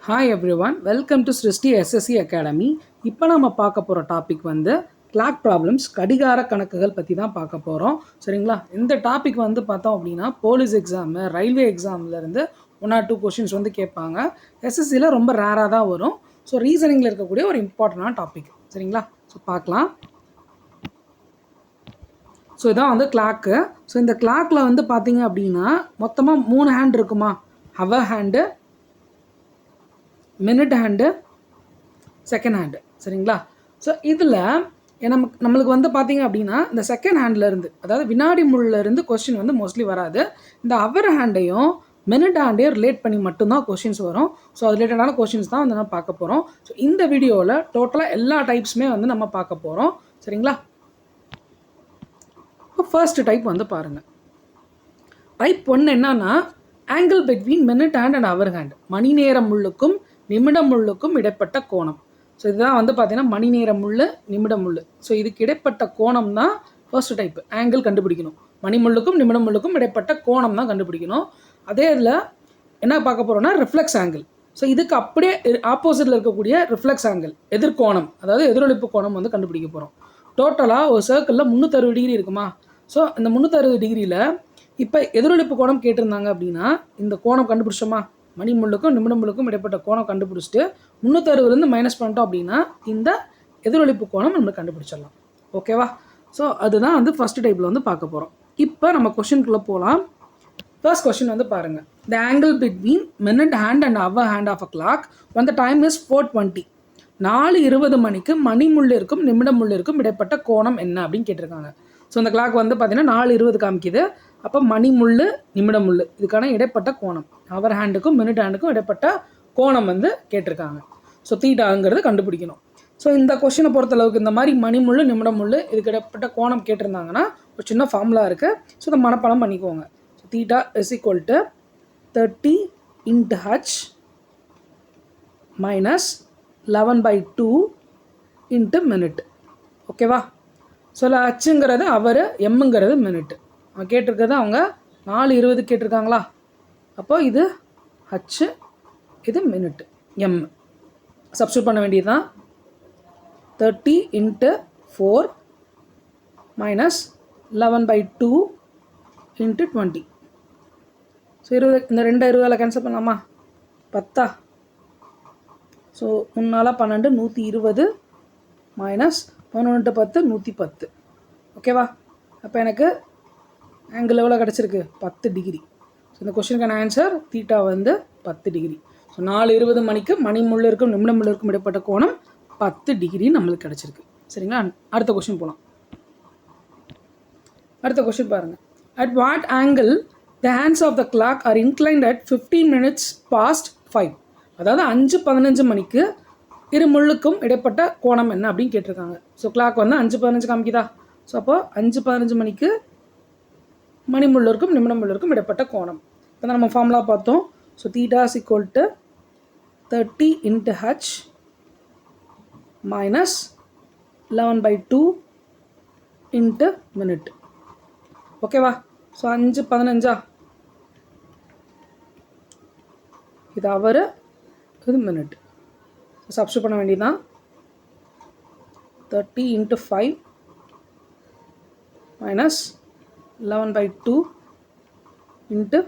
Hi everyone, welcome to சிருஷ்டி SSC academy. இப்போ நம்ம பார்க்க போகிற டாபிக் வந்து கிளாக் ப்ராப்ளம்ஸ், கடிகார கணக்குகள் பற்றி தான் பார்க்க போகிறோம். சரிங்களா? இந்த டாபிக் வந்து பார்த்தோம் அப்படின்னா போலீஸ் எக்ஸாமு, ரயில்வே எக்ஸாம்லேருந்து 1 or 2 கொஷின்ஸ் வந்து கேட்பாங்க. எஸ்எஸ்சியில் ரொம்ப ரேராக தான் வரும். ஸோ ரீசனிங்கில் இருக்கக்கூடிய ஒரு இம்பார்ட்டண்டான டாபிக். சரிங்களா? ஸோ பார்க்கலாம். ஸோ இதான் வந்து கிளாக்கு. ஸோ இந்த கிளாக்கில் வந்து பார்த்தீங்க அப்படின்னா மொத்தமாக 3 ஹேண்ட் இருக்குமா? Hour hand, minute hand, second hand. சரிங்களா? ஸோ இதில் நம்மளுக்கு வந்து பார்த்தீங்க அப்படின்னா இந்த செகண்ட் ஹேண்ட்லேருந்து, அதாவது வினாடி முள்ளிருந்து கொஸ்டின் வந்து மோஸ்ட்லி வராது. இந்த ஹவர் ஹேண்டையும் மினிட் ஹேண்டையும் ரிலேட் பண்ணி மட்டும்தான் கொஷின்ஸ் வரும். ஸோ அது ரிலேட்டடான கொஷின்ஸ் தான் வந்து நம்ம பார்க்க போகிறோம். ஸோ இந்த வீடியோவில் டோட்டலாக எல்லா டைப்ஸுமே வந்து நம்ம பார்க்க போகிறோம். சரிங்களா? இப்போ ஃபர்ஸ்ட் டைப் வந்து பாருங்கள். டைப் 1 என்னன்னா angle between minute hand and hour hand, மணி நேர முள்ளுக்கும் நிமிட முள்ளுக்கும் இடைப்பட்ட கோணம். ஸோ இதுதான் வந்து பார்த்தீங்கன்னா மணி நேர முள், நிமிட முள். ஸோ இதுக்கு இடைப்பட்ட கோணம் தான் ஃபர்ஸ்ட் டைப். ஆங்கிள் கண்டுபிடிக்கணும், மணி முள்ளுக்கும் நிமிட முள்ளுக்கும் இடைப்பட்ட கோணம் தான் கண்டுபிடிக்கணும். அதே இதில் என்ன பார்க்க போகிறோம்னா ரிஃப்ளெக்ஸ் ஆங்கிள். ஸோ இதுக்கு அப்படியே ஆப்போசிட்டில் இருக்கக்கூடிய ரிஃப்ளெக்ஸ் ஆங்கிள், எதிர்கோணம், அதாவது எதிரொலிப்பு கோணம் வந்து கண்டுபிடிக்க போகிறோம். டோட்டலாக ஒரு சர்க்கிளில் 360 டிகிரி இருக்குமா? ஸோ இந்த 360 டிகிரியில் இப்போ எதிரொலிப்பு கோணம் கேட்டிருந்தாங்க அப்படின்னா இந்த கோணம் கண்டுபிடிச்சோமா? மணி முள்ளுக்கும் நிமிட முள்ளுக்கும் இடைப்பட்ட கோணம் கண்டுபிடிச்சிட்டு 360 மைனஸ் பண்ணிட்டோம் அப்படின்னா இந்த எதிரொலிப்பு கோணம் நம்ம கண்டுபிடிச்சிடலாம். ஓகேவா? ஸோ அதுதான் வந்து ஃபர்ஸ்ட் டைப்பில் வந்து பார்க்க போகிறோம். இப்போ நம்ம கொஷினுக்குள்ளே போகலாம். ஃபர்ஸ்ட் கொஷின் வந்து பாருங்கள். The angle between minute hand and hour hand of a clock when the time is 4:20, 4:20 மணிக்கு மணி முள்ளிற்கும் நிமிட முள்ளிற்கும் இடைப்பட்ட கோணம் என்ன அப்படின்னு கேட்டிருக்காங்க. ஸோ இந்த கிளாக் வந்து பார்த்தீங்கன்னா 4:20 காமிக்குது. அப்போ மணி முள், நிமிட முள், இதுக்கான இடைப்பட்ட கோணம், ஹவர் ஹேண்டுக்கும் மினிட் ஹேண்டுக்கும் இடைப்பட்ட கோணம் வந்து கேட்டிருக்காங்க. ஸோ தீட்டாங்கிறது கண்டுபிடிக்கணும். ஸோ இந்த கொஷினை பொறுத்தளவுக்கு இந்த மாதிரி மணி முள், நிமிட முள், இதுக்கு இடைப்பட்ட கோணம் கேட்டிருந்தாங்கன்னா ஒரு சின்ன ஃபார்முலா இருக்குது. ஸோ இதை மனப்பாடம் பண்ணிக்கோங்க. So theta is equal to 30 into h minus 11/2 into minute. ஓகேவா? ஸோ ஹச்சுங்கிறது அவர், எம்முங்கிறது மினிட். அவன் கேட்டிருக்கிறது அவங்க 4:20 கேட்டிருக்காங்களா? அப்போ இது ஹச்சு, இது மினிட், எம். சப்ஸ்டியூட் பண்ண வேண்டியது தான். 30 into 4 minus 11/2 into 20. ஸோ 20, இந்த 2 கேன்சல் பண்ணலாமா? 10. So 3 12, 120 minus 11 10, 110. ஓகேவா? அப்போ எனக்கு ஆங்கிள் எவ்வளோ கிடச்சிருக்கு? 10 டிகிரி. ஸோ இந்த கொஸ்டினுக்கான ஆன்சர் தீட்டா வந்து 10 டிகிரி. ஸோ 4:20 மணிக்கு மணி முள்ளிற்கும் நிமிட முள்ளிற்கும் இடைப்பட்ட கோணம் 10 டிகிரி நம்மளுக்கு கிடச்சிருக்கு. சரிங்களா? அடுத்த கொஸ்டின் போகலாம். அடுத்த கொஸ்டின் பாருங்கள். At what angle the hands of the clock are inclined at 15 minutes past 5, அதாவது 5:15 மணிக்கு இரு முள்ளுக்கும் இடைப்பட்ட கோணம் என்ன அப்படின்னு கேட்டிருக்காங்க. ஸோ கிளாக் வந்து 5:15 காமிக்குதா? ஸோ அப்போ 5:15 மணிக்கு மணி முள்ளிற்கும் நிமிட முள்ளிற்கும் இடைப்பட்ட கோணம். இப்போ நம்ம ஃபார்முலா பார்த்தோம். So theta is equal to 30 into h minus 11/2 into minute. ஓகேவா? ஸோ 5:15, இது அவர், இது மினிட். சப்ஸ்டியூட் பண்ண வேண்டியதுதான். 30 into 5 minus 11/2 into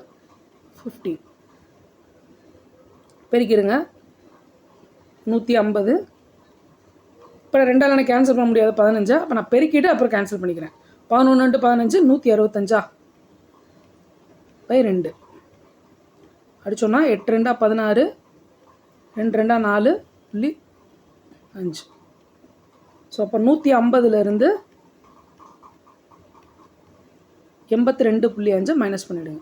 15. பெருக்கிடுங்க. 150. இப்போ 2ஆல் கேன்சல் பண்ண முடியாது 15. அப்போ நான் பெருக்கிட்டு அப்புறம் கேன்சல் பண்ணிக்கிறேன். 11 into 15 165 by 2 அடிச்சோன்னா 8 2 16, 2 2 4.5. ஸோ அப்போ 150லேருந்து 82.5 மைனஸ் பண்ணிவிடுங்க.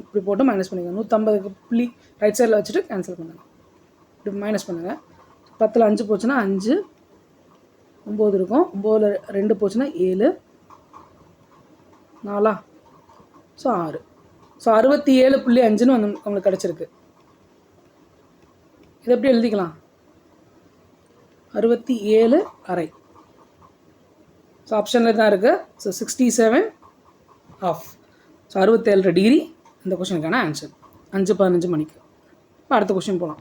இப்படி போட்டு மைனஸ் பண்ணிடுங்க. 150 புள்ளி ரைட் சைடில் வச்சுட்டு கேன்சல் பண்ணுங்கள். இப்படி மைனஸ் பண்ணுங்கள். 10ல் 5 போச்சுன்னா 5, 9 இருக்கும். 9ல் 2 போச்சுன்னா 7, 4, ஸோ 6. ஸோ 67.5ன்னு வந்து உங்களுக்கு கிடச்சிருக்கு. இதை எப்படி எழுதிக்கலாம்? 67.5. ஸோ ஆப்ஷனில் தான் இருக்குது. ஸோ 67.5. ஸோ 67 டிகிரி இந்த கொஷனுக்கான ஆன்சர் 5:15 மணிக்கு. இப்போ அடுத்த கொஷின் போகலாம்.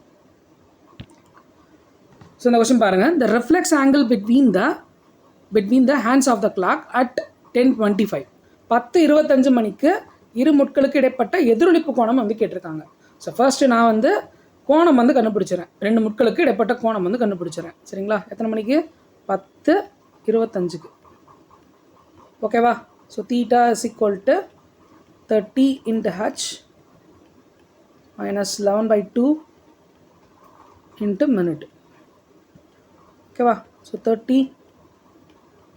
ஸோ இந்த கொஸ்டின் பாருங்கள், the reflex angle between the hands of the clock at 10:25 10:25 மணிக்கு இரு முட்களுக்கு இடைப்பட்ட எதிரொலிப்பு கோணம் வந்து கேட்டிருக்காங்க. ஸோ ஃபர்ஸ்ட்டு நான் வந்து கோணம் வந்து கண்டுபிடிச்சிடறேன், 2 முட்களுக்கு இடைப்பட்ட கோணம் வந்து கண்டுபிடிச்சிடறேன். சரிங்களா? எத்தனை மணிக்கு? 10:25. ஓகேவா? So theta is equal to 30 into h minus 11/2 into minute. ஓகேவா? So 30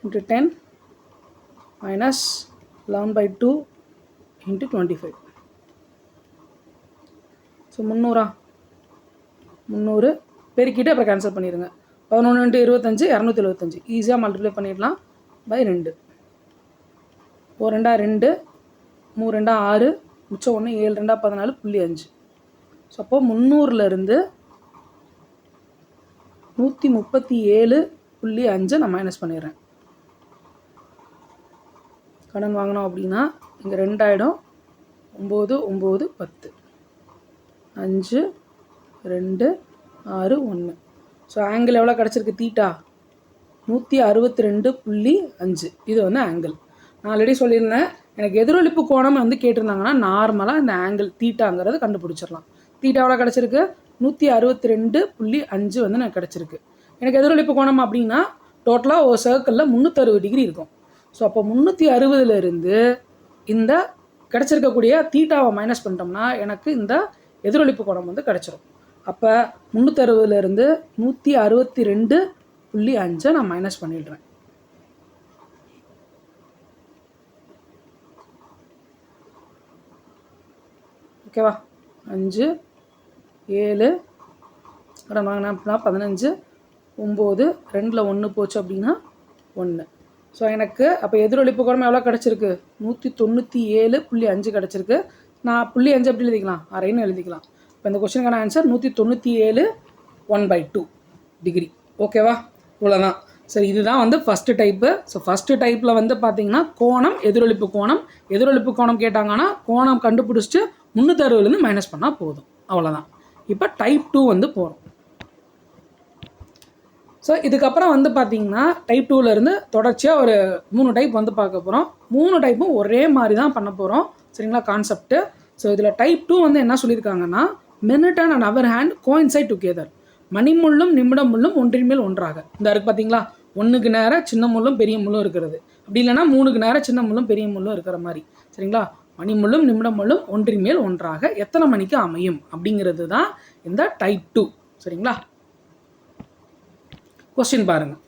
into 10 minus 11/2 into 25. So 300 பெருக்கிட்டு அப்புறம் கேன்சல் பண்ணிடுங்க. 11 into 25 275. ஈஸியாக மல்டிப்ளை பண்ணிடலாம் பை 2. 1 2 2 3 2 6 மிச்சம் 1 7 2 14.5. ஸோ அப்போ 300லேருந்து 137.5 நான் மைனஸ் பண்ணிடுறேன். கடன் வாங்கினோம் அப்படின்னா இங்கே 2 ஆகிடும். 9 9 10 5 2 6 1. ஸோ ஆங்கிள் எவ்வளோ கிடச்சிருக்கு? தீட்டா 162.5. இது வந்து ஆங்கிள். நான் ஆல்ரெடி சொல்லியிருந்தேன், எனக்கு எதிரொலிப்பு கோணம் வந்து கேட்டிருந்தாங்கன்னா நார்மலாக இந்த ஆங்கிள் தீட்டாங்கிறது கண்டுபிடிச்சிடலாம். தீட்டா எவ்வளோ கிடச்சிருக்கு? 162.5 வந்து எனக்கு கிடச்சிருக்கு. எனக்கு எதிரொலிப்பு கோணம் அப்படின்னா டோட்டலாக ஒரு சர்க்கிளில் 360 டிகிரி இருக்கும். ஸோ அப்போ 360லேருந்து இந்த கிடச்சிருக்கக்கூடிய தீட்டாவை மைனஸ் பண்ணிட்டோம்னா எனக்கு இந்த எதிரொலிப்பு கோணம் வந்து கிடச்சிரும். அப்போ 360லேருந்து 162.5 நான் மைனஸ் பண்ணிடுறேன். ஓகேவா? 5 7 கடன் வாங்கினா 15 9 2ல் 1 போச்சு அப்படின்னா 1. ஸோ எனக்கு அப்போ எதிரொலிப்பு கோணம் எவ்வளோ கிடச்சிருக்கு? 197.5 கிடச்சிருக்கு. நான் 0.5 எப்படி எழுதிக்கலாம்? அரைன்னு எழுதிக்கலாம். இப்போ இந்த கொஸ்டினுக்கான ஆன்சர் 197 1/2 டிகிரி. ஓகேவா? இவ்வளோதான். சரி, இதுதான் வந்து ஃபஸ்ட்டு டைப்பு. ஸோ ஃபஸ்ட்டு டைப்பில் வந்து பார்த்தீங்கன்னா கோணம், எதிரொலிப்பு கோணம் கேட்டாங்கன்னா கோணம் கண்டுபிடிச்சிட்டு 360லேருந்து மைனஸ் பண்ணால் போதும். அவ்வளோதான். இப்போ டைப் 2 வந்து போகிறோம். ஸோ இதுக்கப்புறம் வந்து பார்த்தீங்கன்னா டைப் 2லேருந்து தொடர்ச்சியாக ஒரு 3 டைப் வந்து பார்க்க போகிறோம். 3 டைப்பும் ஒரே மாதிரி தான் பண்ண போகிறோம். சரிங்களா? கான்செப்ட்டு. ஸோ இதில் டைப் 2 வந்து என்ன சொல்லியிருக்காங்கன்னா, minute and hour hand coincide together. மணிமுள்ளும் நிமிடம் முள்ளும் ஒன்றின் மேல் ஒன்றாக. இந்த இருக்குது பார்த்தீங்களா? 1க்கு நேராக சின்ன முள்ளும் பெரிய முள்ளும் இருக்கிறது. அப்படி இல்லைனா 3க்கு நேராக சின்ன முள்ளும் பெரிய முள்ளும் இருக்கிற மாதிரி. சரிங்களா? மணிமுள்ளும் நிமிடம் முள்ளும் ஒன்றின் மேல் ஒன்றாக எத்தனை மணிக்கு அமையும் அப்படிங்கிறது தான் இந்த டைப் 2. சரிங்களா? கொஸ்டின் பாருங்கள்.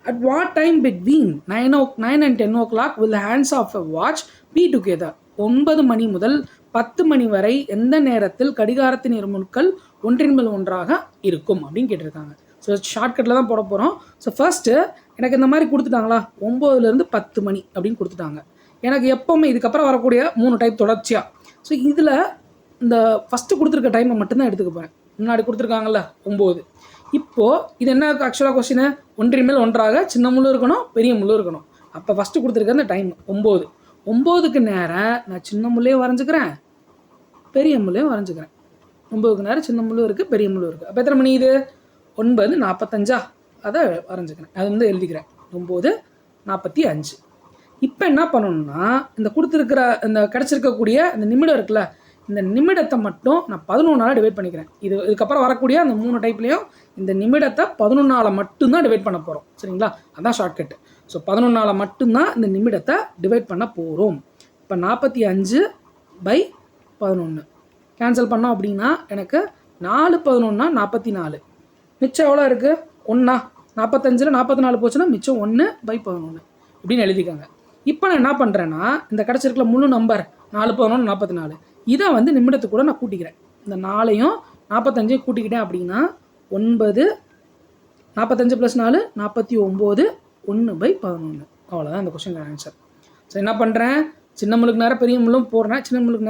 At what time between 9 and 10 o'clock will the hands of a watch be together? 9 மணி முதல் 10 மணி வரை எந்த நேரத்தில் கடிகாரத்தின் இரு முட்கள் ஒன்றின் மேல் ஒன்றாக இருக்கும் அப்படின்னு கேட்டிருக்காங்க. ஸோ ஷார்ட்கட்டில் தான் போட போகிறோம். ஸோ ஃபர்ஸ்ட்டு எனக்கு இந்த மாதிரி கொடுத்துட்டாங்களா, 9லேருந்து 10 மணி அப்படின்னு கொடுத்துட்டாங்க. எனக்கு எப்போவுமே இதுக்கப்புறம் வரக்கூடிய 3 டைப் தொடர்ச்சியாக. ஸோ இதில் இந்த ஃபஸ்ட்டு கொடுத்துருக்க டைமை மட்டும்தான் எடுத்துக்க போகிறேன். முன்னாடி கொடுத்துருக்காங்கல்ல 9. இப்போது இது என்ன ஆக்சுவலாக கொஸ்டின்? ஒன்றின் மேல் ஒன்றாக சின்ன முள்ளும் இருக்கணும், பெரிய முள்ளும் இருக்கணும். அப்போ ஃபஸ்ட்டு கொடுத்துருக்க அந்த டைம் 9. 9க்கு நேரம் நான் சின்ன முள்ளையும் வரைஞ்சிக்கிறேன், பெரிய முள்ளையும் வரைஞ்சிக்கிறேன். 9க்கு நேரம் சின்ன முள்ளும் இருக்குது, பெரிய முள்ளும் இருக்குது. அப்போ எத்தனை மணி இது? 9:45. அதை வரைஞ்சிக்கிறேன், அது வந்து எழுதிக்கிறேன் 9:45. இப்போ என்ன பண்ணணும்னா இந்த கொடுத்துருக்கிற இந்த கிடச்சிருக்கக்கூடிய இந்த நிமிடம் இருக்குல்ல, இந்த நிமிடத்தை மட்டும் நான் 11ஆல் டிவைட் பண்ணிக்கிறேன். இதுக்கப்புறம் வரக்கூடிய அந்த 3 டைப்லேயும் இந்த நிமிடத்தை 11ஆல் மட்டும்தான் டிவைட் பண்ண போகிறோம். சரிங்களா? அதான் ஷார்ட்கட்டு. ஸோ 11ஆல் மட்டும்தான் இந்த நிமிடத்தை டிவைட் பண்ண போகிறோம். இப்போ 45/11 கேன்சல் பண்ணோம் அப்படின்னா எனக்கு 4 11 44. மிச்சம் எவ்வளோ இருக்குது? 1. 45ல் 44 போச்சுன்னா மிச்சம் 1/11 இப்படின்னு எழுதிக்காங்க. இப்போ நான் என்ன பண்ணுறேன்னா இந்த கிடச்சிருக்கல முழு நம்பர் 4 11 44 இதை வந்து நிமிடத்துக்கு கூட நான் கூட்டிக்கிறேன். இந்த 4ஐயும் 45ஐயும் கூட்டிக்கிட்டேன் அப்படின்னா 9 45 + 4 49 1/11. அவ்வளோதான் இந்த கொஸ்டின் ஆன்சர். ஸோ என்ன பண்ணுறேன், சின்ன முள்ளுக்கு நேரம் பெரிய முள்ளும் போடுறேன், சின்ன முள்ளுக்கு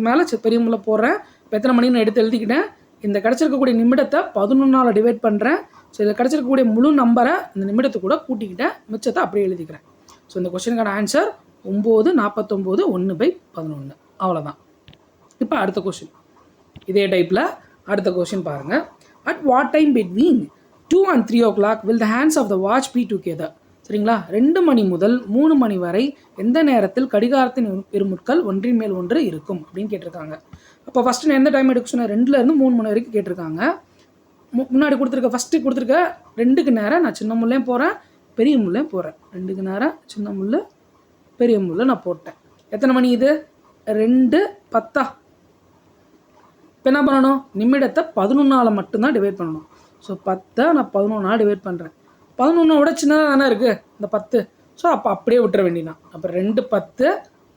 மேலே பெரிய முள்ளை போடுறேன். இப்போ எத்தனை மணின்னு எடுத்து எழுதிக்கிட்டேன். இந்த கிடச்சிருக்கக்கூடிய நிமிடத்தை 11ஆல் டிவைட் பண்ணுறேன். ஸோ இதில் கிடச்சிருக்கக்கூடிய முழு நம்பரை இந்த நிமிடத்தை கூட கூட்டிக்கிட்டேன், மிச்சத்தை அப்படியே எழுதிக்கிறேன். ஸோ இந்த கொஸ்டினுக்கான ஆன்சர் 9 49 1/11. அவ்வளோதான். இப்போ அடுத்த கொஸ்டின் இதே டைப்பில் அடுத்த கொஸ்டின் பாருங்கள். At what time between 2 and 3 o'clock will the hands of the watch be together? சரிங்களா, 2 மணி முதல் 3 மணி வரை எந்த நேரத்தில் கடிகாரத்தின் இருமுட்கள் ஒன்றின் மேல் ஒன்று இருக்கும் அப்படின்னு கேட்டிருக்காங்க. அப்போ ஃபஸ்ட்டு நான் எந்த டைம் எடுக்க சொன்னேன், 2லேருந்து 3 மணி வரைக்கும் கேட்டிருக்காங்க. முன்னாடி கொடுத்துருக்க ஃபஸ்ட்டு கொடுத்துருக்க 2க்கு நேரம் நான் சின்ன முல்லையும் போகிறேன், பெரிய முல்லையும் போகிறேன். 2க்கு நேரம் சின்ன முள் பெரிய முல்லை நான் போட்டேன். எத்தனை மணி இது? 2:10. இப்போ என்ன பண்ணணும், நிமிடத்தை 11ஆல் மட்டும்தான் டிவைட் பண்ணணும். ஸோ 10 நான் 11ஆல் டிவைட் பண்ணுறேன். 11 சின்னதாக தானே இருக்குது இந்த 10. ஸோ அப்போ அப்படியே விட்டுற வேண்டியதான். அப்போ 2:10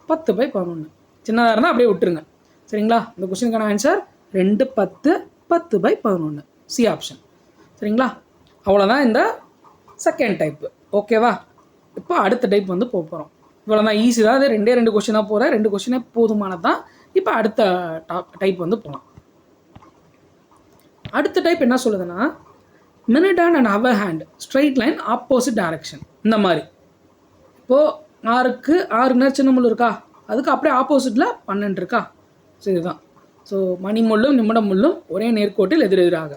10/11. சின்னதாக இருந்தால் அப்படியே விட்டுருங்க. சரிங்களா, இந்த கொஸ்டினுக்கான ஆன்சர் 2:10 10/11, சி ஆப்ஷன். சரிங்களா, அவ்வளோதான் இந்த செகண்ட் டைப்பு. ஓகேவா, இப்போ அடுத்த டைப் வந்து போக போகிறோம். இவ்வளோ தான், ஈஸி தான். அது 2 கொஸ்டினாக போகிறேன், 2 கொஸ்டினே போதுமானது தான். இப்போ அடுத்த டைப் வந்து போகலாம். அடுத்த டைப் என்ன சொல்லுதுன்னா, minute hand and hour hand straight line opposite direction. இந்த மாதிரி இப்போது 6க்கு 6 நேரம் சின்ன முள் இருக்கா, அதுக்கு அப்படியே ஆப்போசிட்டில் 12 இருக்கா. ஸோ இதுதான். ஸோ மணி முள்ளும் நிமிடம் முள்ளும் ஒரே நேர்கோட்டில் எதிரெதிராக.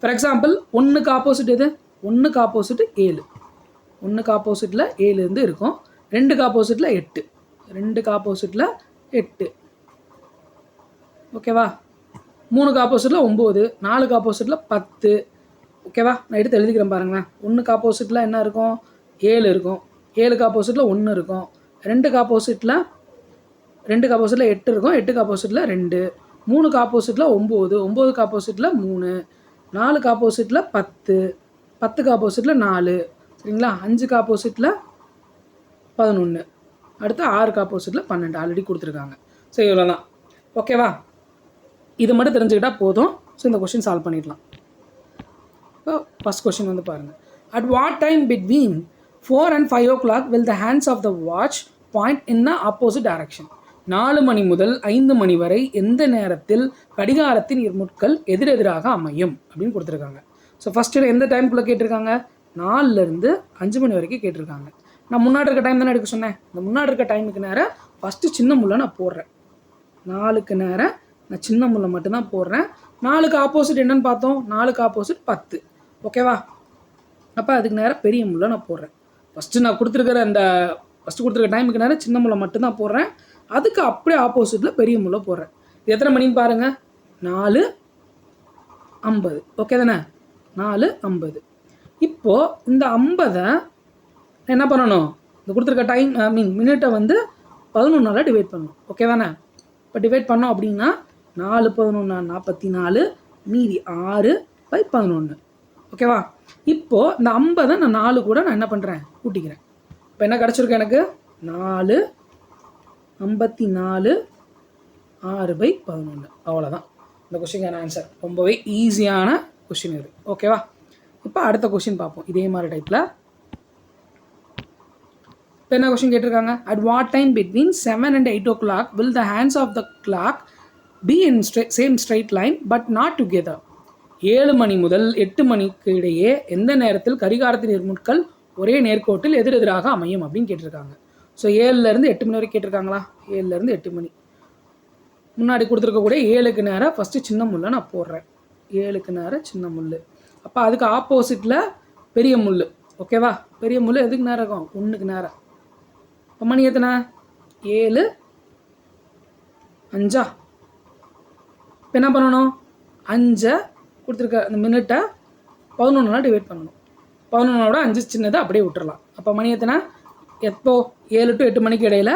ஃபார் எக்ஸாம்பிள் 1க்கு ஆப்போசிட் எது? 1க்கு ஆப்போசிட் 7. 1க்கு ஆப்போசிட்டில் 7 இருந்து இருக்கும். 2க்கு ஆப்போசிட்டில் 8. 2க்கு ஆப்போசிட்டில் 8. ஓகேவா, 3க்கு ஆப்போசிட்டில் 9. 4க்கு ஆப்போசிட்டில் 10. ஓகேவா, நான் எடுத்து எழுதிக்கிறேன் பாருங்களேன். 1க்கு ஆப்போசிட்டில் என்ன இருக்கும்? 7 இருக்கும். 7க்கு ஆப்போசிட்டில் 1 இருக்கும். 2க்கு ஆப்போசிட்டில் 8 இருக்கும். 8க்கு ஆப்போசிட்டில் 2. 3க்கு ஆப்போசிட்டில் 9. 9க்கு ஆப்போசிட்டில் 3. 4க்கு ஆப்போசிட்டில் 10. 10க்கு ஆப்போசிட்டில் 4. சரிங்களா, 5க்கு ஆப்போசிட்டில் 11. அடுத்து 6க்கு ஆப்போசிட்டில் 12. ஆல்ரெடி கொடுத்துருக்காங்க. ஸோ இவ்வளோ தான். ஓகேவா, இது மட்டும் தெரிஞ்சுக்கிட்டால் போதும். ஸோ இந்த கொஸ்டின் சால்வ் பண்ணிடலாம். இப்போ ஃபஸ்ட் கொஸ்டின் வந்து பாருங்கள். At what time between 4 and 5 o'clock will the hands of the watch point in the opposite direction? 4 மணி முதல் 5 மணி வரை எந்த நேரத்தில் கடிகாரத்தின் இருமுட்கள் எதிரெதிராக அமையும் அப்படின்னு கொடுத்துருக்காங்க. ஸோ ஃபஸ்ட்டு எந்த டைமுக்குள்ளே கேட்டிருக்காங்க? 4லேருந்து 5 மணி வரைக்கும் கேட்டிருக்காங்க. நான் முன்னாடி இருக்க டைம் தானே எடுக்க சொன்னேன். இந்த முன்னாடி இருக்க டைமுக்கு நேரம் ஃபஸ்ட்டு சின்ன முல்லை நான் போடுறேன். 4க்கு நேரம் நான் சின்ன முல்லை மட்டும்தான் போடுறேன். 4க்கு ஆப்போசிட் என்னன்னு பார்த்தோம்? 4க்கு ஆப்போசிட் 10. ஓகேவா, அப்போ அதுக்கு நேரம் பெரிய முல்லை நான் போடுறேன். ஃபஸ்ட்டு நான் கொடுத்துருக்க டைமுக்கு நேரம் சின்ன முல்லை மட்டும்தான் போடுறேன். அதுக்கு அப்படியே ஆப்போசிட்டில் பெரிய முல்லை போடுறேன். எத்தனை மணின்னு பாருங்கள்? 4:50. ஓகே தானே, 4:50. இப்போது இந்த 50 என்ன பண்ணணும்? இந்த கொடுத்துருக்க டைம் மினிட்டை வந்து 11ஆல் டிவைட் பண்ணணும். ஓகே தானே, இப்போ டிவைட் பண்ணோம் அப்படின்னா 4 11 44, மீதி 6/11. ஓகேவா, இப்போது இந்த 50 நான் 4 கூட நான் என்ன பண்ணுறேன்? கூட்டிக்கிறேன். இப்போ என்ன கிடச்சிருக்கு எனக்கு? 4 54 6/11. அவ்வளோதான் இந்த கொஸ்டினுக்கான ஆன்சர். ரொம்பவே ஈஸியான கொஸ்டின் இது. ஓகேவா, இப்போ அடுத்த கொஸ்டின் பார்ப்போம். இதே மாதிரி டைப்பில் இப்போ என்ன கொஸ்டின் கேட்டிருக்காங்க? At what time between 7 and 8 o'clock will the hands of the clock be in same straight line but not together? 7 மணி முதல் 8 மணிக்கு இடையே எந்த நேரத்தில் கடிகாரத்தின் இருமுட்கள் ஒரே நேர்கோட்டில் எதிரெதிராக அமையும் அப்படின்னு கேட்டிருக்காங்க. ஸோ 7லேருந்து 8 மணி வரைக்கும் கேட்டிருக்காங்களா? 7லேருந்து 8 மணி. முன்னாடி கொடுத்துருக்கக்கூடிய 7க்கு நேரம் ஃபஸ்ட்டு சின்ன முல்லை நான் போடுறேன். 7க்கு நேரம் சின்ன முள். அப்போ அதுக்கு ஆப்போசிட்டில் பெரிய முள். ஓகேவா, பெரிய முள் எதுக்கு நேரம் இருக்கும்? 1க்கு நேரம். இப்போ மணி எத்தனை? 7:05. இப்போ என்ன பண்ணணும்? 5 கொடுத்துருக்க அந்த மினிட்டை 11ஆல் டிவைட் பண்ணணும். 11ஓட 5 சின்னதை அப்படியே விட்டுறலாம். அப்போ மணி எத்தனை? எப்போ? 7 to 8 மணிக்கு இடையில்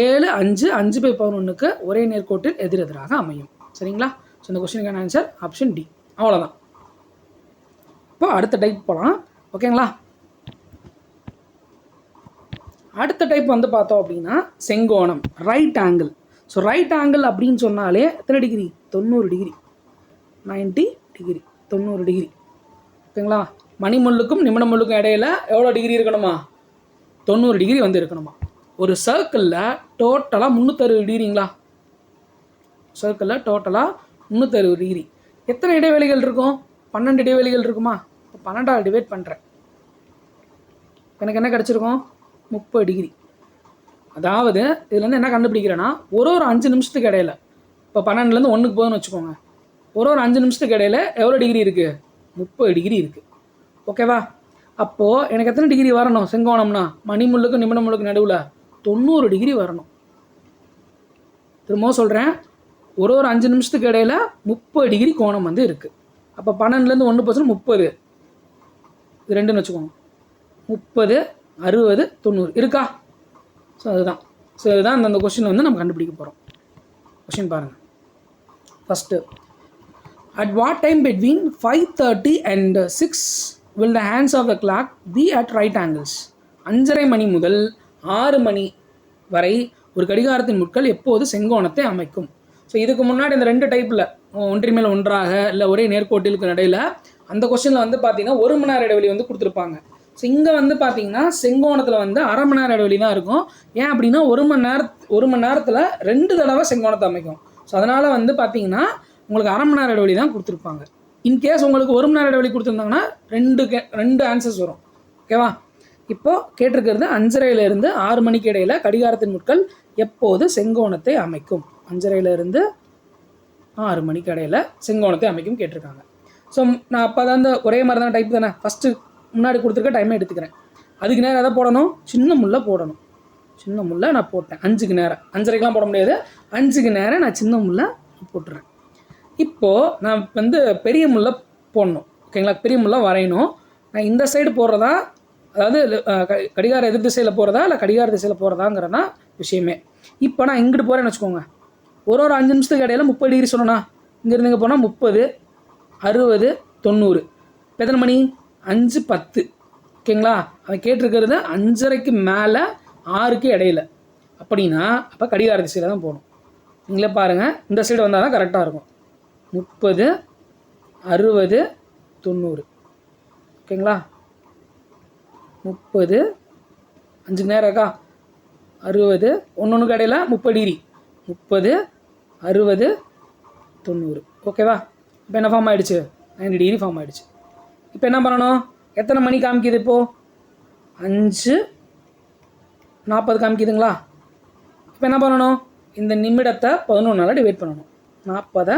7 5 5/11க்கு ஒரே நேர்கோட்டில் எதிரெதிராக அமையும். சரிங்களா, ஸோ இந்த கொஸ்டினுக்கான ஆன்சர் ஆப்ஷன் டி. அவ்வளோதான். இப்போ அடுத்த டைப் போகலாம். ஓகேங்களா, அடுத்த டைப் வந்து பார்த்தோம் அப்படின்னா செங்கோணம், right angle. So right angle அப்படின்னு சொன்னாலே எத்தனை டிகிரி? 90 டிகிரி. 90 degree, 90 degree. ஓகேங்களா, மணிமுள்ளுக்கும் நிமிட முள்ளுக்கும் இடையில எவ்வளோ டிகிரி இருக்கணுமா? 90 டிகிரி வந்து இருக்கணுமா. ஒரு சர்க்கிளில் டோட்டலாக 360 டிகிரிங்களா? சர்க்கிளில் டோட்டலாக 360 டிகிரி. எத்தனை இடைவெளிகள் இருக்கும்? 12 இடைவெளிகள் இருக்குமா? இப்போ 12ஆல் டிவைட் பண்ணுறேன். எனக்கு என்ன கிடச்சிருக்கும்? 30 டிகிரி. அதாவது இதுலேருந்து என்ன கண்டுபிடிக்கிறேன்னா, ஒரு 5 நிமிஷத்துக்கு இடையில, இப்போ 12லேருந்து 1க்கு போகுதுன்னு வச்சுக்கோங்க, ஒரு 5 நிமிஷத்துக்கு இடையில எவ்வளோ டிகிரி இருக்குது? 30 டிகிரி இருக்குது. ஓகேவா? அப்போது எனக்கு எத்தனை டிகிரி வரணும் செங்கோணம்னா? மணிமுள்ளுக்கும் நிமிட முள்ளுக்கும் நடுவில் 90 டிகிரி வரணும். திரும்பவும் சொல்கிறேன், ஒரு 5 நிமிஷத்துக்கு இடையில் 30 டிகிரி கோணம் வந்து இருக்குது. அப்போ 12லேருந்து 1 போச்சுன்னா 30, இது 2ன்னு வச்சுக்கோங்க. 30, 60, 90 இருக்கா? ஸோ அதுதான். ஸோ இதுதான் அந்த கொஸ்டின் வந்து நம்ம கண்டுபிடிக்க போகிறோம். கொஸ்டின் பாருங்கள். First, at what time between 5:30 and 6 will the hands of the clock be at right angles? 5:30 மணி முதல் 6 மணி வரை ஒரு கடிகாரத்தின் முட்கள் எப்போது செங்கோணத்தை அமைக்கும்? ஸோ இதுக்கு முன்னாடி இந்த 2 டைப்பில் ஒன்றின் மேல் ஒன்றாக இல்லை ஒரே நேர்கோட்டிலுக்கு இடையில் அந்த கொஸ்டினில் வந்து பார்த்தீங்கன்னா 1 மணி நேர இடைவெளி வந்து கொடுத்துருப்பாங்க. ஸோ இங்கே வந்து பார்த்தீங்கன்னா செங்கோணத்தில் வந்து அரை மணி நேர இடைவெளி தான் இருக்கும். ஏன் அப்படின்னா 1 மணி நேரத்தில் 2 தடவை செங்கோணத்தை அமைக்கும். ஸோ அதனால் வந்து பார்த்தீங்கன்னா உங்களுக்கு அரை மணி நேர இடைவெளி தான் கொடுத்துருப்பாங்க. இன்கேஸ் உங்களுக்கு 1 மணி நேர இடைவெளி கொடுத்துருந்தாங்கன்னா ரெண்டு ஆன்சர்ஸ் வரும். ஓகேவா? இப்போது கேட்டிருக்கிறது 5:30லேருந்து 6 மணிக்கு இடையில் கடிகாரத்தின் முட்கள் எப்போது செங்கோணத்தை அமைக்கும்? 5:30லேருந்து 6 மணிக்கு இடையில் செங்கோணத்தை அமைக்கும் கேட்டிருக்காங்க. ஸோ நான் அப்போ தான் இந்த ஒரே மாதிரி தான் டைப் தானே, ஃபஸ்ட்டு முன்னாடி கொடுத்துருக்க டைமை எடுத்துக்கிறேன். அதுக்கு நேரம் எதை போடணும்? சின்ன முல்லை போடணும். சின்ன முல்லை நான் போட்டேன். 5க்கு நேரம், 5:30க்கெலாம் போட முடியாது, 5க்கு நேரம் நான் சின்ன முல்லை போட்டுறேன். இப்போது நான் வந்து பெரிய முல்லை போடணும். ஓகேங்களா? பெரிய முல்லை வரையணும். நான் இந்த சைடு போடுறதா, அதாவது கடிகார எதிர் திசையில் போகிறதா இல்லை கடிகார திசையில் போகிறதாங்கிறதா விஷயமே. இப்போ நான் இங்கிட்டு போகிறேன்னு வச்சுக்கோங்க. ஒரு 5 நிமிஷத்துக்கு இடையில 30 டிகிரி சொன்னோன்னா இங்கேருந்து இங்கே போனால் 30, 60, 90. இப்போ எத்தனை மணி? 5:10. ஓகேங்களா? அவன் கேட்டிருக்கிறது 5:30க்கு மேலே 6க்கு இடையில. அப்படின்னா அப்போ கடிகார திசையில் தான் போகணும். நீங்களே பாருங்கள், இந்த சைடு வந்தால் தான் கரெக்டாக இருக்கும். 30, 60, 90. ஓகேங்களா? 30, 5க்கு நேரம் இருக்கா? 60, ஒன்றுக்கு இடையில 30 டிகிரி. 30, 60, 90. ஓகேவா? இப்போ என்ன ஃபார்ம் ஆகிடுச்சு? 90 டிகிரி ஃபார்ம் ஆகிடுச்சு. இப்போ என்ன பண்ணணும்? எத்தனை மணி காமிக்குது இப்போது? 5:40 காமிக்குதுங்களா? இப்போ என்ன பண்ணணும்? இந்த நிமிடத்தை 11ஆல் டிவைட் பண்ணணும். 40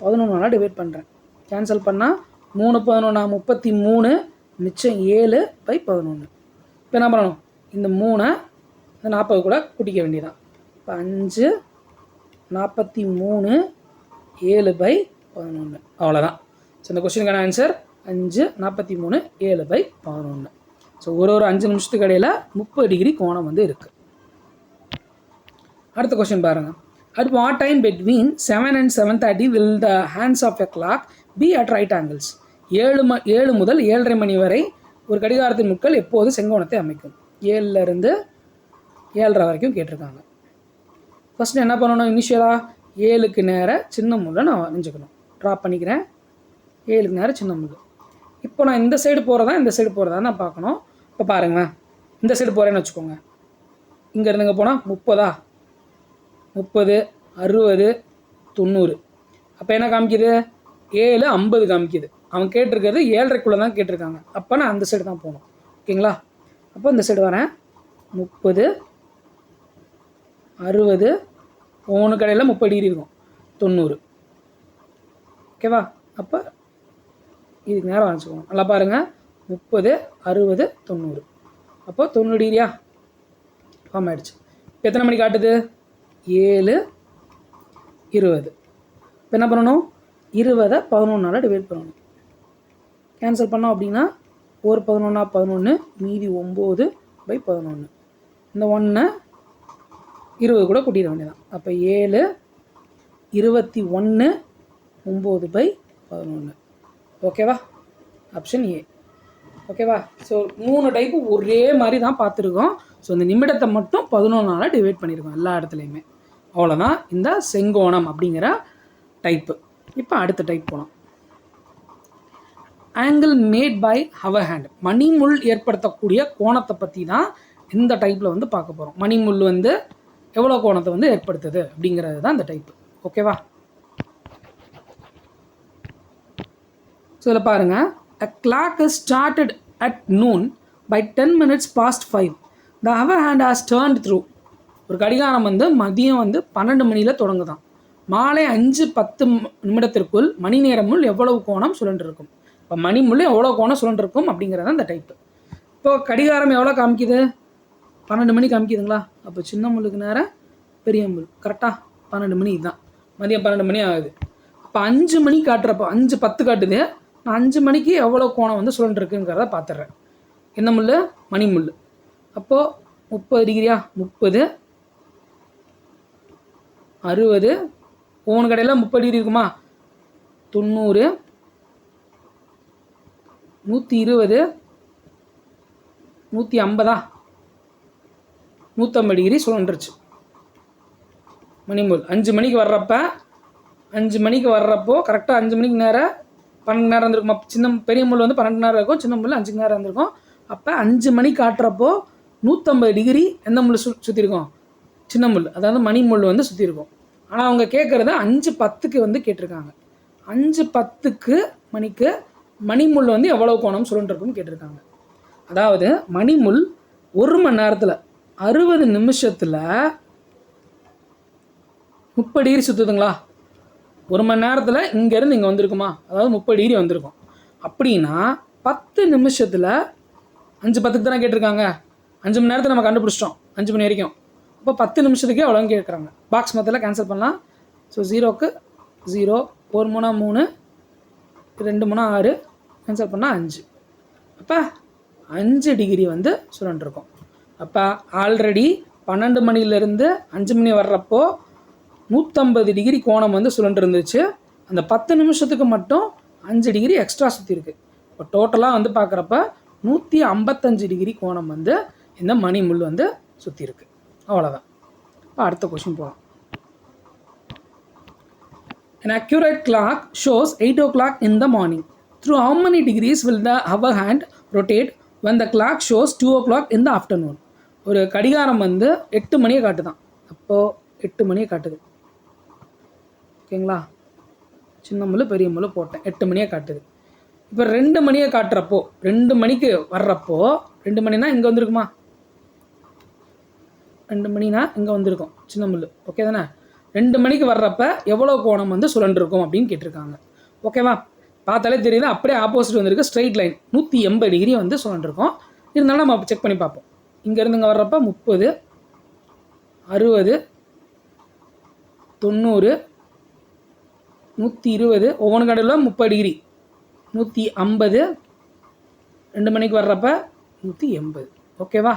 11ஆல் டிவைட் பண்ணுறேன். கேன்சல் பண்ணால் 3 11 33, மிச்சம் 7/11. இப்போ என்ன பண்ணணும்? இந்த 3 இந்த 40 கூட கூட்டிக்க வேண்டியதான். இப்போ 5 43 7/11. அவ்வளோதான். ஸோ இந்த கொஸ்டினுக்கான ஆன்சர் 5 43 7/11. ஸோ ஒரு 5 நிமிஷத்துக்கு இடையில் 30 டிகிரி கோணம் வந்து இருக்குது. அடுத்த கொஸ்டின் பாருங்கள். At what time between 7 and 7:30 will the hands of a clock be at right angles? 7 முதல் 7:30 மணி வரை ஒரு கடிகாரத்தின் முட்கள் எப்போது செங்கோணத்தை அமைக்கும்? 7லேருந்து 7:30 வரைக்கும் கேட்டிருக்காங்க. ஃபஸ்ட்டு என்ன பண்ணணும்? இனிஷியலாக 7க்கு நேரம் சின்ன முள்ளை நான் வரைஞ்சிக்கணும். ட்ராப் பண்ணிக்கிறேன். 7க்கு நேரம் சின்ன முள். இப்போ நான் இந்த சைடு போகிறதா இந்த சைடு போகிறதா நான் பார்க்கணும். இப்போ பாருங்களேன், இந்த சைடு போகிறேன்னு வச்சுக்கோங்க. இங்கேருந்து இங்கே போனால் 30, 60, 90. அப்போ என்ன காமிக்குது? 7:50 காமிக்குது. அவன் கேட்டிருக்கிறது 7:30க்குள்ளே தான் கேட்டிருக்காங்க. அப்போ நான் அந்த சைடு தான் போகணும். ஓகேங்களா? அப்போ இந்த சைடு வரேன். 30, 60, ஒவ்வொன்று கடையில் 30 டிகிரி இருக்கும். 90. ஓகேவா? அப்போ இதுக்கு நேரம் வச்சுக்கோங்க. நல்லா பாருங்கள். 30, 60, 90. அப்போ 90 டிகிரியா ஃபார்ம் ஆகிடுச்சு. எத்தனை மணி காட்டுது? 7:20. இப்போ என்ன பண்ணணும்? 20 11ஆல் டிவைட் பண்ணணும். கேன்சல் பண்ணோம் அப்படின்னா ஒரு 11 11, மீதி 9/11. இந்த 1 20 கூட கூட்டிட வேண்டியதான். அப்போ 7 21 9/11. ஓகேவா? Option A. ஓகேவா? ஸோ 3 டைப்பு ஒரே மாதிரி தான் பார்த்துருக்கோம். ஸோ இந்த நிமிடத்தை மட்டும் 11ஆல் டிவைட் பண்ணியிருக்கோம் எல்லா இடத்துலையுமே. அவ்வளோதான் இந்த செங்கோணம் அப்படிங்கிற டைப்பு. இப்போ அடுத்த டைப் போகலாம். Angle made by hour hand. மணிமுள் ஏற்படுத்தக்கூடிய கோணத்தை பற்றி தான் இந்த டைப்பில் வந்து பார்க்க போகிறோம். மணிமுள் வந்து எவ்வளோ கோணத்தை வந்து ஏற்படுத்துது அப்படிங்கிறது தான் இந்த டைப்பு. ஓகேவா? ஸோ இதில் பாருங்கள். A clock is started at noon by 10 minutes past 5. The hour hand has turned through. ஒரு கடிகாரம் வந்து மதியம் வந்து 12 மணியில் தொடங்குதான். மாலை 5:10 நிமிடத்திற்குள் மணி நேரமுள் எவ்வளவு கோணம் சுழன்றிருக்கும்? இப்போ மணிமுள் எவ்வளோ கோணம் சுழன்றிருக்கும் அப்படிங்கிறது அந்த டைப்பு. இப்போது கடிகாரம் எவ்வளோ காமிக்குது? 12 மணி காமிக்குதுங்களா? அப்போ சின்ன முள்ளுக்கு நேரம் பெரிய முள். கரெக்டாக 12 மணி இதுதான். மதியம் 12 மணி ஆகுது. அப்போ 5 மணி காட்டுறப்போ 5:10 காட்டுது. நான் 5 மணிக்கு எவ்வளோ கோணம் வந்து சுழன்றிருக்குங்கிறத பார்த்துட்றேன். என்ன முள்? மணிமுள். அப்போது 30 டிகிரியா? 30, 60, ஒவ்வொன்று கடையில் 30 டிகிரி இருக்குமா? 90, 120, 150, 150 டிகிரி சுழன்றுச்சு மணிமுள். 5 மணிக்கு வர்றப்போ கரெக்டாக 5 மணிக்கு நேரம் 12 நேரம் இருந்திருக்குமா? சின்ன பெரிய முள் வந்து 12 நேரம் இருக்கும், சின்ன முள் 5 நேரம் இருந்திருக்கும். அப்போ 5 மணி காட்டுறப்போ 150 டிகிரி எந்த முள் சுற்றிருக்கும்? சின்ன முள், அதாவது மணிமுள் வந்து சுற்றிருக்கும். ஆனால் அவங்க கேட்குறது 5:10க்கு வந்து கேட்டிருக்காங்க. 5:10க்கு மணிக்கு மணிமுள் வந்து எவ்வளோ கோணம் சுழன்றிருக்குன்னு கேட்டிருக்காங்க. அதாவது மணிமுள் 1 மணி நேரத்தில் 60 நிமிஷத்தில் 30 டிகிரி சுற்றுதுங்களா? 1 மணி நேரத்தில் இங்கேருந்து இங்கே வந்திருக்குமா? அதாவது 30 டிகிரி வந்திருக்கும். அப்படின்னா 10 நிமிஷத்தில் 5:10க்கு தானே கேட்டிருக்காங்க. 5 மணி நேரத்தில் நம்ம கண்டுபிடிச்சிட்டோம் 5 மணி வரைக்கும். இப்போ 10 நிமிஷத்துக்கே அவ்வளோன்னு கேட்குறாங்க. பாக்ஸ் மொத்தத்தில் கேன்சல் பண்ணலாம். ஸோ 0க்கு 0, 1 3 3, 2 3 6, கேன்சல் பண்ணால் 5. அப்போ 5 டிகிரி வந்து சுழன்றிருக்கும். அப்போ ஆல்ரெடி 12 மணிலேருந்து 5 மணி வர்றப்போ 150 டிகிரி கோணம் வந்து சுழன்றிருந்துச்சு. அந்த 10 நிமிஷத்துக்கு மட்டும் 5 டிகிரி எக்ஸ்ட்ரா சுற்றிருக்கு. இப்போ டோட்டலாக வந்து பார்க்குறப்ப 155 டிகிரி கோணம் வந்து இந்த மணிமுள் வந்து சுற்றிருக்கு. அவ்வளோதான். இப்போ அடுத்த கொஸ்டின் போகலாம். An accurate clock shows 8 o'clock in the morning. Through how many degrees will the hour hand rotate when the clock shows 2 o'clock in the afternoon? ஒரு கடிகாரம் வந்து 8 மணியை காட்டுதான். அப்போது 8 மணியை காட்டுது. ஓகேங்களா? சின்ன முள் பெரிய முள் போட்டேன். 8 மணியை காட்டுது. இப்போ 2 மணியை காட்டுறப்போ 2 மணிக்கு வர்றப்போ 2 மணினா இங்கே வந்திருக்குமா? 2 மணினா இங்கே வந்திருக்கும் சின்ன முள். ஓகே தானே? 2 மணிக்கு வர்றப்ப எவ்வளோ கோணம் வந்து சுழன்றிருக்கும் அப்படின்னு கேட்டிருக்காங்க. ஓகேவா? பார்த்தாலே தெரியுது, அப்படியே ஆப்போசிட் வந்திருக்கு. ஸ்ட்ரைட் லைன் 180 டிகிரி வந்து சுழன்றிருக்கும். இருந்தாலும் நம்ம செக் பண்ணி பார்ப்போம். இங்கேருந்து இங்கே வர்றப்ப 30, 60, 90, 120, ஒவ்வொன்று கடையில் 30 டிகிரி, 150, 2 மணிக்கு வர்றப்ப 180. ஓகேவா?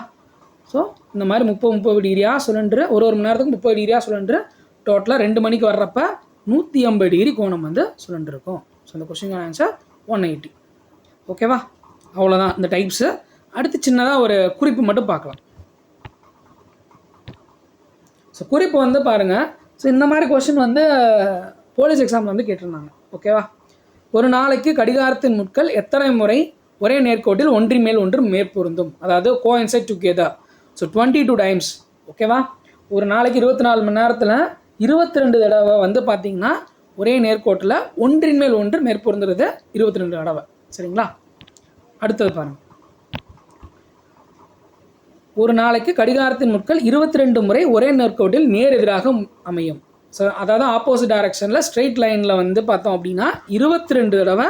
ஸோ இந்த மாதிரி 30 டிகிரியாக சுழன்று ஒரு மணி நேரத்துக்கு 30 டிகிரியாக சுழன்று டோட்டலாக 2 மணிக்கு வர்றப்ப 150 டிகிரி கோணம் வந்து சுழன்றிருக்கும். ஸோ இந்த கொஸ்டினுக்கான ஆன்சர் 180. ஓகேவா? அவ்வளோதான் இந்த டைப்ஸு. அடுத்து சின்னதாக ஒரு குறிப்பு மட்டும் பார்க்கலாம். ஸோ குறிப்பு வந்து பாருங்கள். ஸோ இந்த மாதிரி கொஸ்டின் வந்து போலீஸ் எக்ஸாமில் வந்து கேட்டிருந்தாங்க. ஓகேவா? ஒரு நாளைக்கு கடிகாரத்தின் முட்கள் எத்தனை முறை ஒரே நேர்கோட்டில் ஒன்றின் மேல் ஒன்று மேற்பொருந்தும்? அதாவது கோஇன்சைட் டுகெதர். So 22 times. ஓகேவா? ஒரு நாளைக்கு 24 மணி நேரத்தில் 22 தடவை வந்து பார்த்திங்கன்னா ஒரே நேர்கோட்டில் ஒன்றின் மேல் ஒன்று மேற்பொருந்துறது 22 தடவை. சரிங்களா? அடுத்தது பாருங்கள். ஒரு நாளைக்கு கடிகாரத்தின் முட்கள் 22 முறை ஒரே நேர்கோட்டில் நேர் எதிராக அமையும். ஸோ அதாவது ஆப்போசிட் டைரக்ஷனில் ஸ்ட்ரெயிட் லைனில் வந்து பார்த்தோம் அப்படின்னா 22 தடவை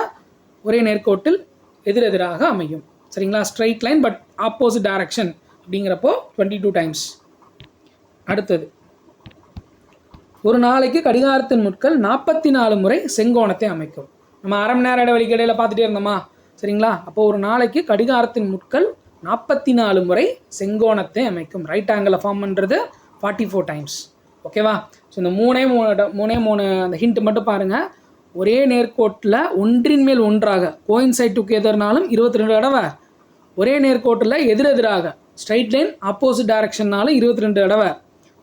ஒரே நேர்கோட்டில் எதிரெதிராக அமையும். சரிங்களா? Straight line but opposite direction அப்படிங்கிறப்போ 22 டைம்ஸ். அடுத்தது, ஒரு நாளைக்கு கடிகாரத்தின் முட்கள் 44 முறை செங்கோணத்தை அமைக்கும். நம்ம அரை மணி நேரம் இடைவெளிக்கு இடையில பார்த்துட்டே இருந்தோமா? சரிங்களா? அப்போ ஒரு நாளைக்கு கடிகாரத்தின் முட்கள் 44 முறை செங்கோணத்தை அமைக்கும். ரைட் ஆங்கிளை ஃபார்ம் பண்ணுறது 44 டைம்ஸ். ஓகேவா? ஸோ இந்த மூணே அந்த ஹிண்ட் மட்டும் பாருங்கள். ஒரே நேர்கோட்டில் ஒன்றின் மேல் ஒன்றாக கோயின்சைட் டுகெதர்னாலும் 22 தடவை, ஒரே நேர்கோட்டில் எதிரெதிராக ஸ்ட்ரைட் லைன் ஆப்போசிட் டைரக்ஷன்னாலும் 22 தடவை,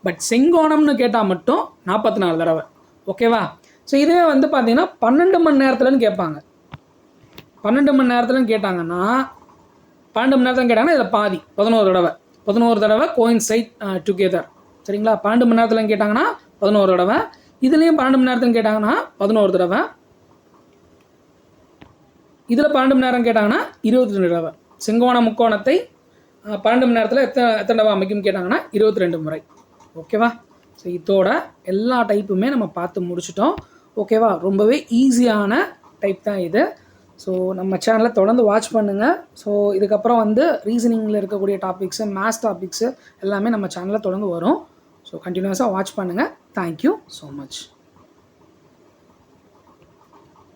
பட் செங்கோணம்னு கேட்டால் மட்டும் 44 தடவை. ஓகேவா? ஸோ இதே வந்து பார்த்தீங்கன்னா 12 மணி நேரத்துலன்னு கேட்பாங்க. 12 மணி நேரத்துலன்னு கேட்டாங்கன்னா 12 மணி நேரத்தில் கேட்டாங்கன்னா இதில் பாதி 11 தடவை கோயின்சைட் டுகெதர். சரிங்களா? 12 மணி நேரத்தில் கேட்டாங்கன்னா 11 தடவை. இதுலேயும் 12 மணி நேரத்தில் கேட்டாங்கன்னா 11 தடவை. இதில் 12 மணி நேரம் கேட்டாங்கன்னா 22 தடவை. செங்கோண முக்கோணத்தை 12 மணி நேரத்தில் எத்தனை தடவை அமைக்கும் கேட்டாங்கன்னா 22 முறை. ஓகேவா? ஸோ இதோட எல்லா டைப்புமே நம்ம பார்த்து முடிச்சிட்டோம். ஓகேவா? ரொம்பவே ஈஸியான டைப் தான் இது. ஸோ நம்ம சேனலை தொடர்ந்து வாட்ச் பண்ணுங்கள். ஸோ இதுக்கப்புறம் வந்து ரீசனிங்கில் இருக்கக்கூடிய டாபிக்ஸு, மேத்ஸ் டாபிக்ஸு எல்லாமே நம்ம சேனலில் தொடர்ந்து வரும். ஸோ கண்டினியூஸாக வாட்ச் பண்ணுங்கள். Thank you so much.